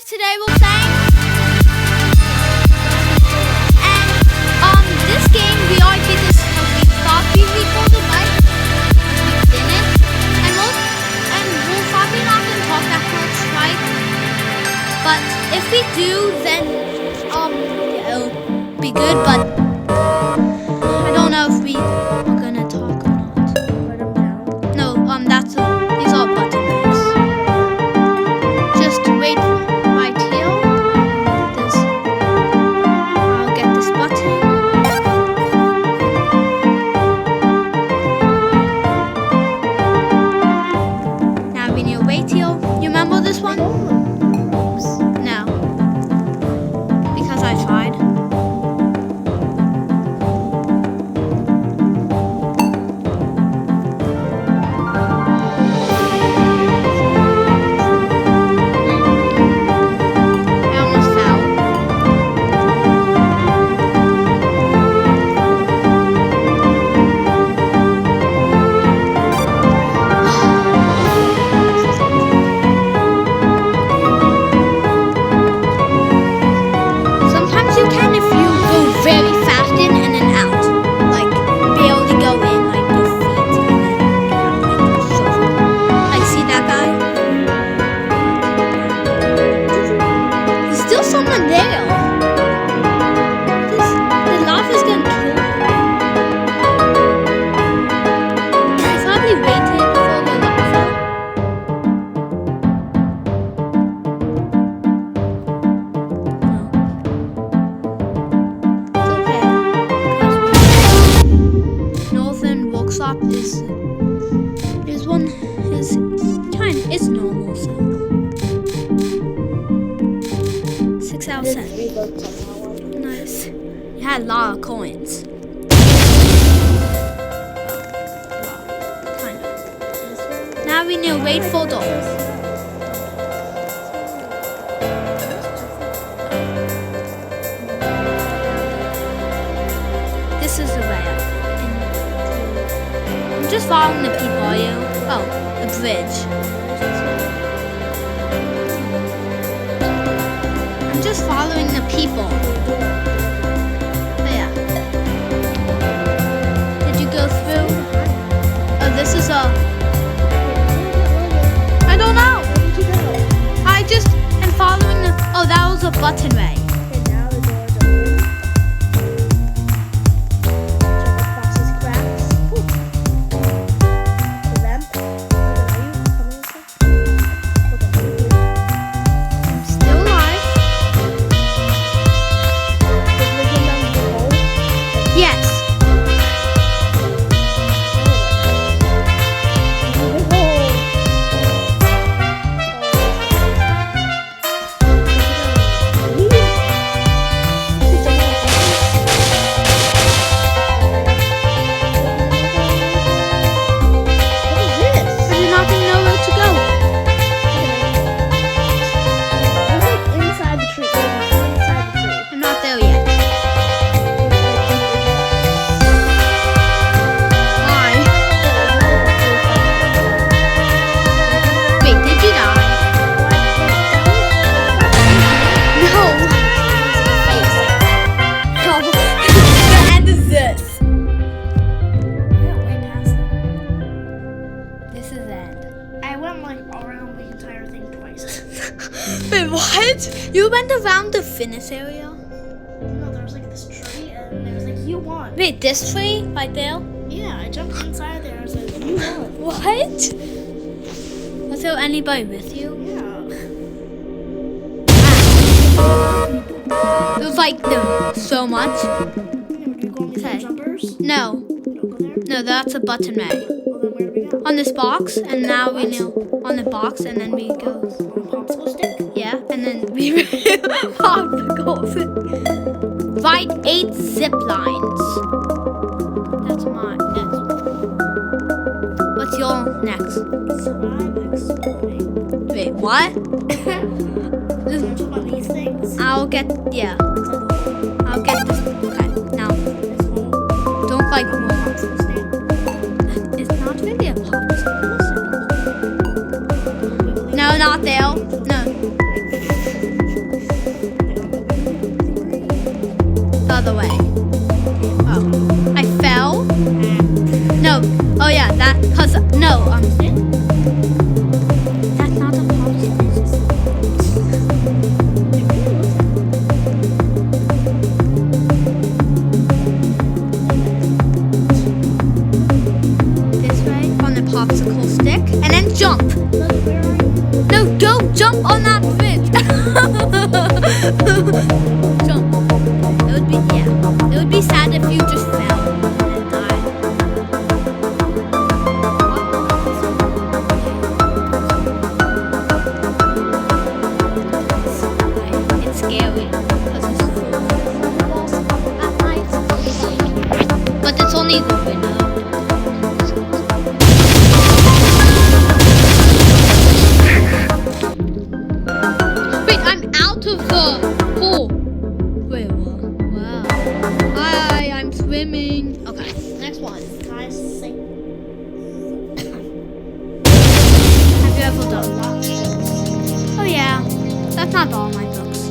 today we're playing. And this game we are did this we thought we recorded, right? We didn't. And we're probably not gonna talk that much, right? But if we do, then it'll be good, but I don't know if we are gonna talk or not. No, that's these are button bags. Just wait right here. I'll get this button. Now we need to wait here. You remember this one? No. Because I tried. It's normal, so 6 out of 7. Nice. You had a lot of coins. Kind of. Now we need to wait for doors. This is the way I'm just following the people, are you? Oh, the bridge. I'm just following the people. Oh, yeah. Did you go through? Oh, this is a... I don't know. Where did you go? I just am following the... Oh, that was a button way. Okay, now the doors open. Jump across these cracks. Ooh. The vent. Are you coming with us? Okay. I'm still alive. Is Wiggin down the hole? Yes. I do not know where to go. Inside the tree. Inside the tree. I'm not there yet. Why? Wait, did you die? No. No. The end is this. This is the end. I went like around the entire thing twice. Wait, what? You went around the finish area? No, there was like this tree and it was like, you won. Wait, this tree right there? Yeah, I jumped inside there. I was like, you won. What? Was there anybody with you? Yeah. It was like so much. Would you go on these Okay. jumpers? No, You don't go there? no, that's a button way. Well, then where do we go? On this box, and now we know on the box, and then we go. On a popsicle stick? Yeah, and then we obstacles. Ride 8 zip lines. That's my next one. What's your next? Survive exploding. Wait, what? Jump on these things. I'll get, yeah. I'll get this. Okay, now, This one. don't like warm. Popsicle stand. It's not really a popsicle. No, not there. No. of the pool. Wait, what? Wow. Hi, I'm swimming. Okay, next one. Guys, sing. Have you ever done that? Oh yeah, that's not all my books.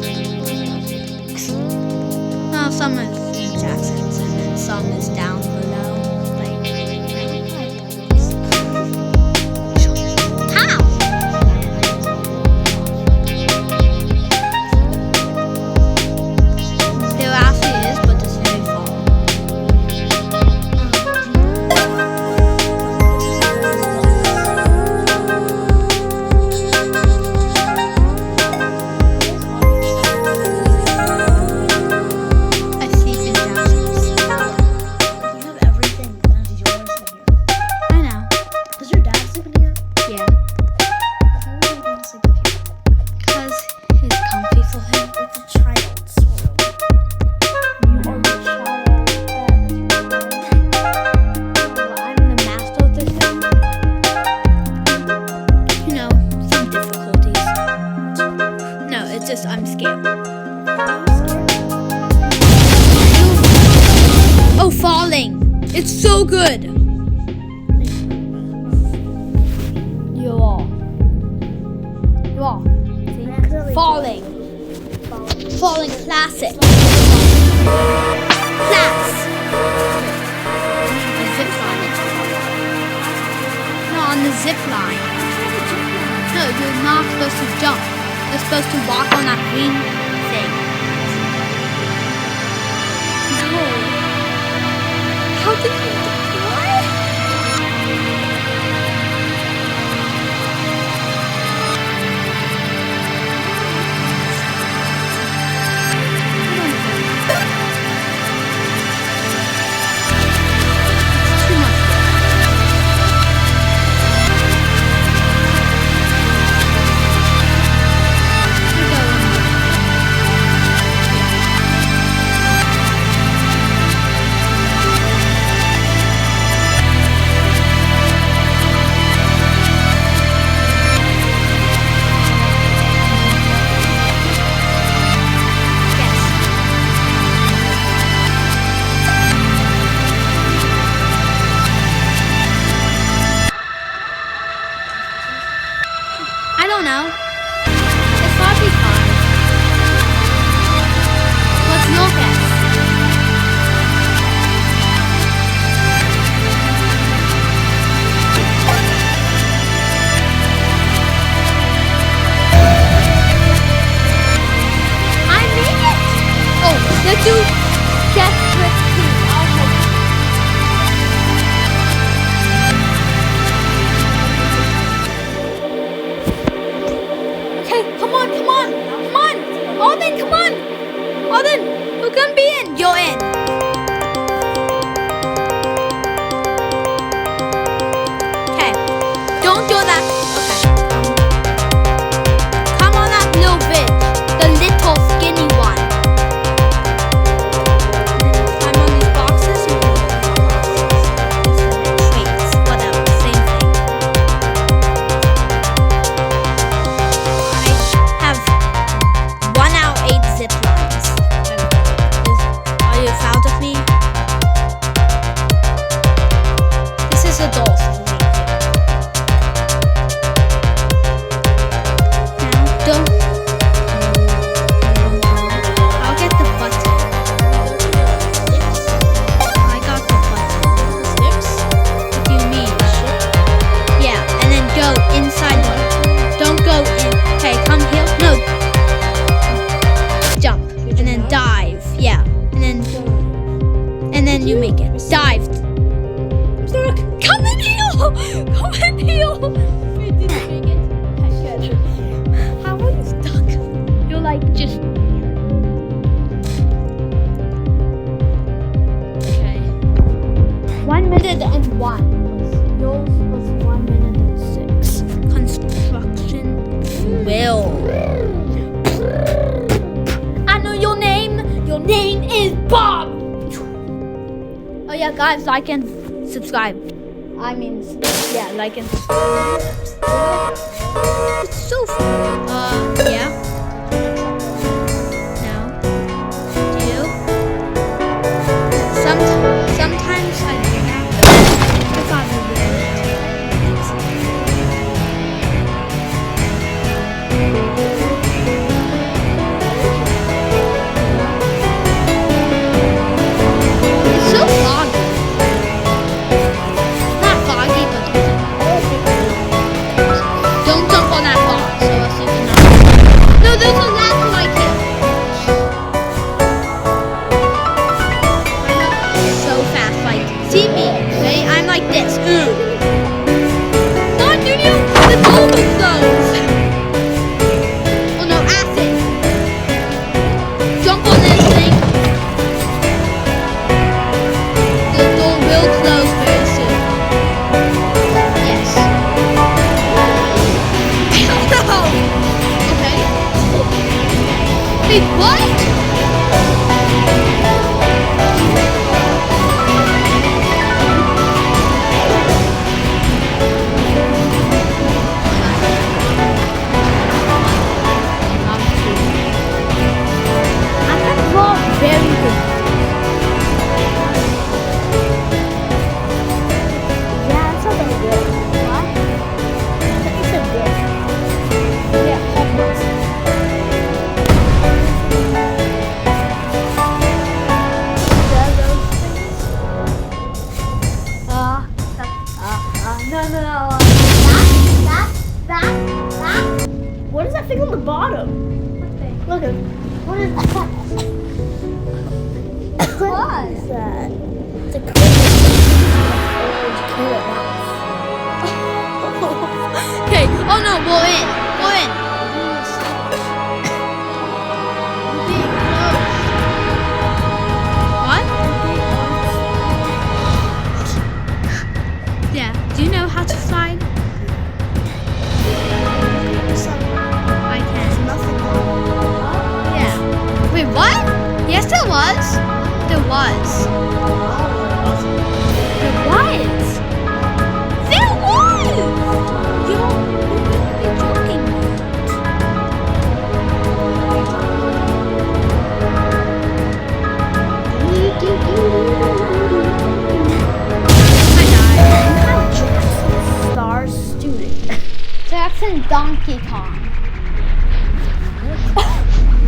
No, some is Jackson's and then some is down below. Like, how? There actually is, but it's very far. I sleep in Jackson's. You have everything that is yours in here. I know. Does your dad sleep in here? Yeah, Why would he want to sleep in here? because it's comfy for him. It's a child, sort of. You are the child. I'm the master of this thing. You know, some difficulties. No, it's just I'm scared. Oh, falling! It's so good! You are. See? Falling. Falling classic. Class. A zip line. No, on the zip line. No, you're not supposed to jump. You're supposed to walk on that green thing. No. How did you do Too much. I don't know. It's probably 5. What's your guess? I made it! Oh, let's do guess with 2. I'll help you. Okay, come on, come on, come on! Alden, come on! Alden, who can be in? You're in. Okay, don't do that. Okay. Come on that little bit, the little skinny one. I'm on these boxes. Traits, whatever, same thing. I have 1 out of 8 zip lines. Are you proud of me? This is a doll. Now, don't. I'll get the button. I got the button. What do you mean? Yeah, and then go inside the. Don't go in. Okay, come here. No. Jump and then dive. Yeah, and then you make it. Dive. Come in here. Come in here. Wait, did you make it? Okay, good. How are you stuck? You're like just. Okay. 1 minute and 1. Yours was 1 minute and 6. Construction will. I know your name. Your name is Bob. Oh yeah, guys, like and subscribe. I mean, yeah, like and subscribe. It's so fun. Yeah. Wait, what? I can draw very good. Yeah, it's not very good. What? I think it's a good. Yeah, Hogwarts. Yeah, those things. No. That. What is that thing on the bottom? Look at what is that? What? is that? It's a orange carrot Okay. Oh no, we're in. We're in. What? Yeah. Do you know how to slide? I can. Nothing. Yeah. Wait, what? Yes, there was. There was. There was. There was. You're joking. I Jackson Star Student. died. Jackson Donkey Kong.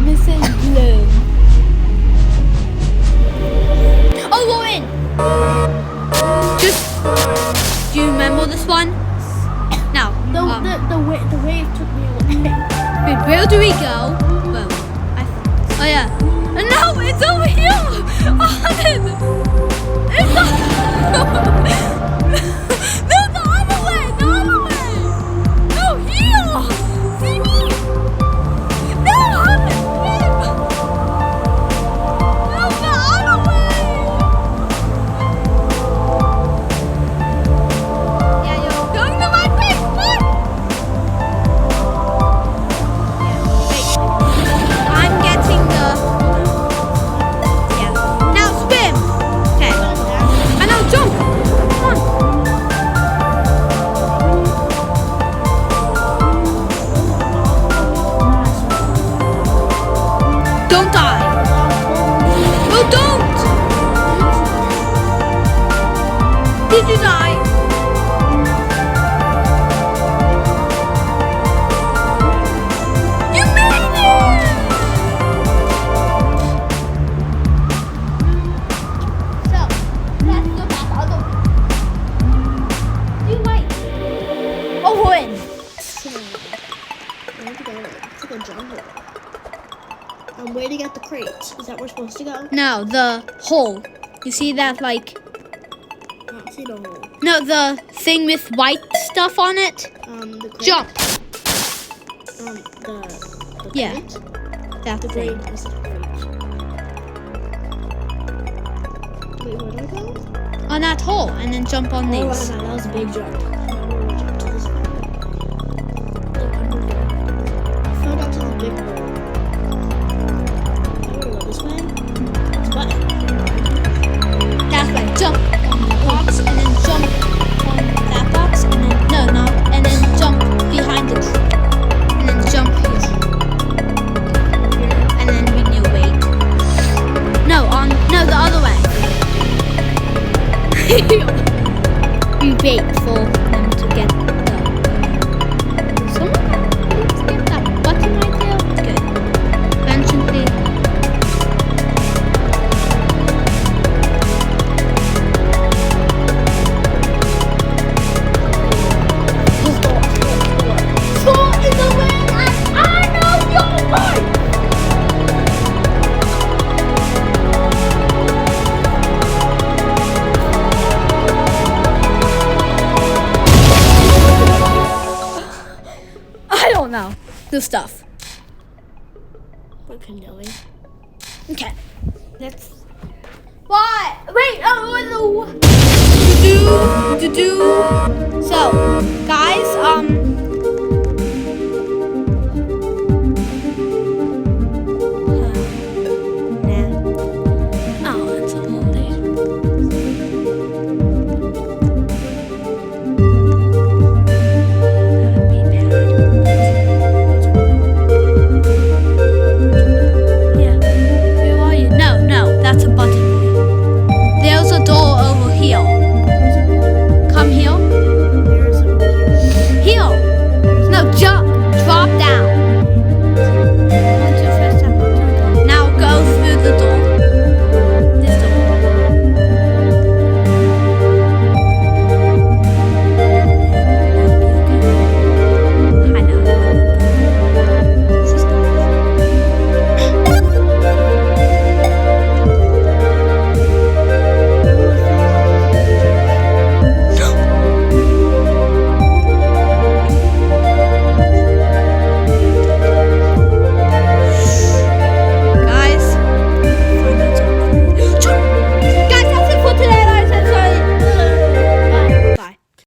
Mrs. Bloom. Oh, we're in. Just, do you remember this one? Now, The wave took me away. wait, where do we go? Well, oh yeah. No, it's over here. It's no, the other way. The other way. No, here. See me? No, I'm here. No, the other way. Yeah, you're going the right way. I'm getting the. Yeah. Now swim. Okay. And now jump. Come on. Don't die. No, don't. Did you die? You made it! So, let's look at the other one. You might. Oh, we're in. It's like a jungle. I'm waiting at the crates. Is that where we're supposed to go? Now, the hole. You see that, like, I don't see the hole. no, the thing with white stuff on it? The crate. Jump. The Yeah. crate? That The thing. crate is the crate. Wait, where do I go? On that hole, and then jump on Oh, these. wow, that was a big jump. Jump to this one. Look, I'm moving. I fell down to the big hole. I wanna go this way. It's button. That's right. Jump on the box, and then jump on that box, and then no, and then jump behind it, and then jump here, and then we need to wait. No, the other way. We wait for them to get the. Someone needs to get that button right there. Good. Eventually. Score in the win, and I know you're right. I don't know. The stuff. We're canoeing. Okay. Let's. What? Wait. Oh no. To do. So, guys.